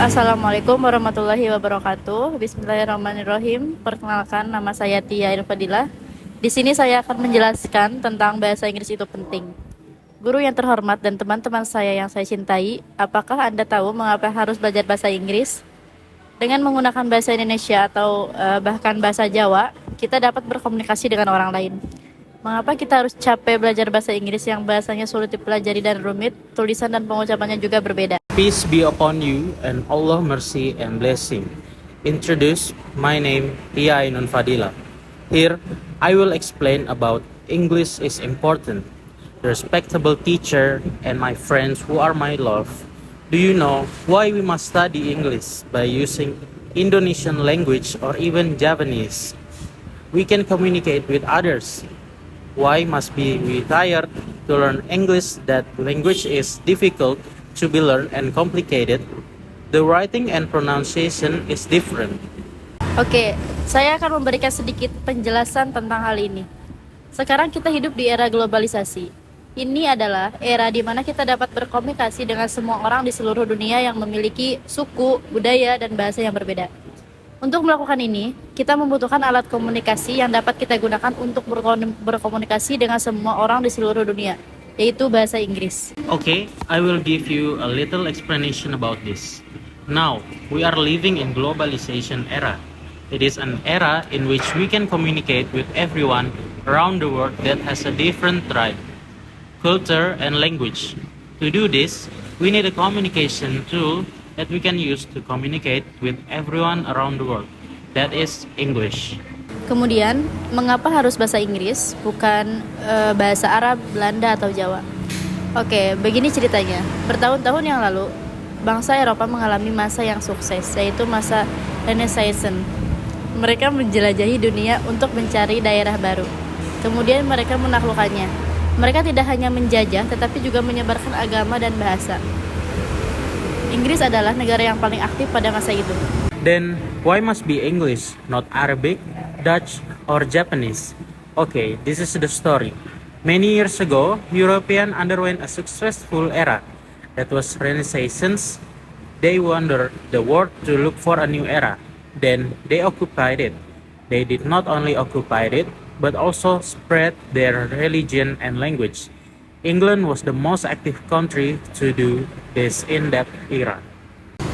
Assalamualaikum warahmatullahi wabarakatuh. Bismillahirrahmanirrahim. Perkenalkan, nama saya Tia Irfadilah. Di sini saya akan menjelaskan tentang bahasa Inggris itu penting. Guru yang terhormat dan teman-teman saya yang saya cintai, apakah Anda tahu mengapa harus belajar bahasa Inggris? Dengan menggunakan bahasa Indonesia atau bahkan bahasa Jawa, kita dapat berkomunikasi dengan orang lain. Mengapa kita harus capek belajar bahasa Inggris yang bahasanya sulit dipelajari dan rumit, tulisan dan pengucapannya juga berbeda? Peace be upon you and Allah mercy and blessing. Introduce my name Tia Ainun Fadila. Here I will explain about English is important. The respectable teacher and my friends who are my love. Do you know why we must study English by using Indonesian language or even Japanese? We can communicate with others. Why must we tired to learn English? That language is difficult to be learned and complicated. The writing and pronunciation is different. Oke, saya akan memberikan sedikit penjelasan tentang hal ini. Sekarang kita hidup di era globalisasi. Ini adalah era di mana kita dapat berkomunikasi dengan semua orang di seluruh dunia yang memiliki suku, budaya, dan bahasa yang berbeda. Untuk melakukan ini, kita membutuhkan alat komunikasi yang dapat kita gunakan untuk berkomunikasi dengan semua orang di seluruh dunia, yaitu bahasa Inggris. Okay, I will give you a little explanation about this. Now, we are living in globalization era. It is an era in which we can communicate with everyone around the world that has a different tribe, culture, and language. To do this, we need a communication tool that we can use to communicate with everyone around the world. That is English. Kemudian, mengapa harus bahasa Inggris, bukan bahasa Arab, Belanda, atau Jawa? Oke, begini ceritanya. Bertahun-tahun yang lalu, bangsa Eropa mengalami masa yang sukses, yaitu masa Renaissance. Mereka menjelajahi dunia untuk mencari daerah baru. Kemudian mereka menaklukkannya. Mereka tidak hanya menjajah, tetapi juga menyebarkan agama dan bahasa. Inggris adalah negara yang paling aktif pada masa itu. Then, why must be English, not Arabic, Dutch, or Japanese? Okay, this is the story. Many years ago, Europeans underwent a successful era. That was Renaissance. They wandered the world to look for a new era. Then, they occupied it. They did not only occupy it, but also spread their religion and language. England was the most active country to do this in that era.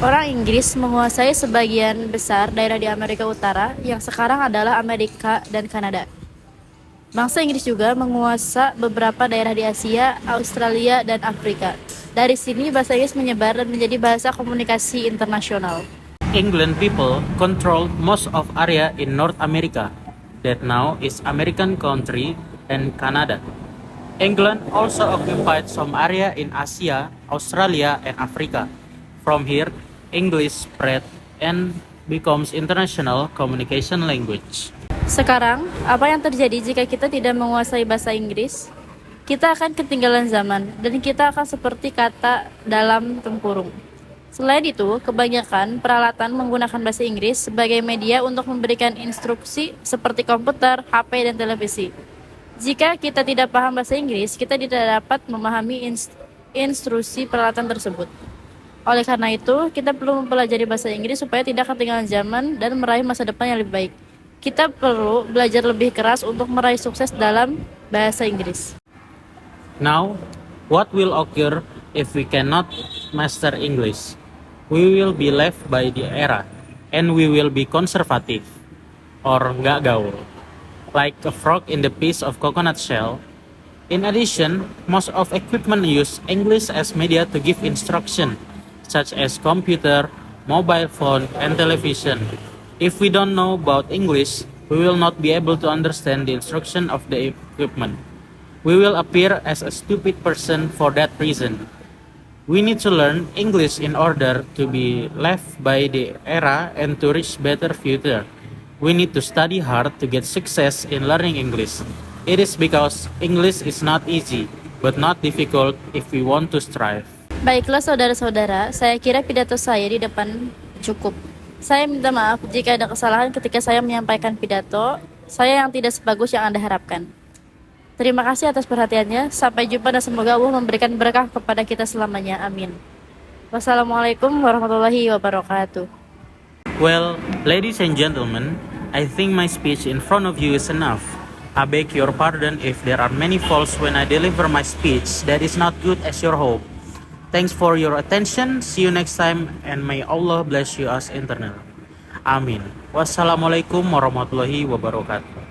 Orang Inggris menguasai sebagian besar daerah di Amerika Utara yang sekarang adalah Amerika dan Kanada. Bangsa Inggris juga menguasai beberapa daerah di Asia, Australia, dan Afrika. Dari sini bahasa Inggris menyebar dan menjadi bahasa komunikasi internasional. England people controlled most of area in North America, that now is American country and Canada. England also occupied some area in Asia, Australia, and Africa. From here, English spread and becomes international communication language. Sekarang, apa yang terjadi jika kita tidak menguasai bahasa Inggris? Kita akan ketinggalan zaman, dan kita akan seperti kata dalam tempurung. Selain itu, kebanyakan peralatan menggunakan bahasa Inggris sebagai media untuk memberikan instruksi seperti komputer, HP, dan televisi. Jika kita tidak paham bahasa Inggris, kita tidak dapat memahami instruksi peralatan tersebut. Oleh karena itu, kita perlu mempelajari bahasa Inggris supaya tidak ketinggalan zaman dan meraih masa depan yang lebih baik. Kita perlu belajar lebih keras untuk meraih sukses dalam bahasa Inggris. Now, what will occur if we cannot master English? We will be left by the era, and we will be conservative, or nggak gaul, like a frog in the piece of coconut shell. In addition, most of equipment use English as media to give instruction, such as computer, mobile phone, and television. If we don't know about English, we will not be able to understand the instruction of the equipment. We will appear as a stupid person for that reason. We need to learn English in order to be left by the era and to reach better future. We need to study hard to get success in learning English. It is because English is not easy, but not difficult if we want to strive. Baiklah saudara-saudara, saya kira pidato saya di depan cukup. Saya minta maaf jika ada kesalahan ketika saya menyampaikan pidato saya yang tidak sebagus yang Anda harapkan. Terima kasih atas perhatiannya. Sampai jumpa dan semoga Allah memberikan berkah kepada kita selamanya. Amin. Wassalamualaikum warahmatullahi wabarakatuh. Well, ladies and gentlemen, I think my speech in front of you is enough. I beg your pardon if there are many faults when I deliver my speech that is not good as your hope. Thanks for your attention. See you next time and may Allah bless you as internal. Amin. Wassalamualaikum warahmatullahi wabarakatuh.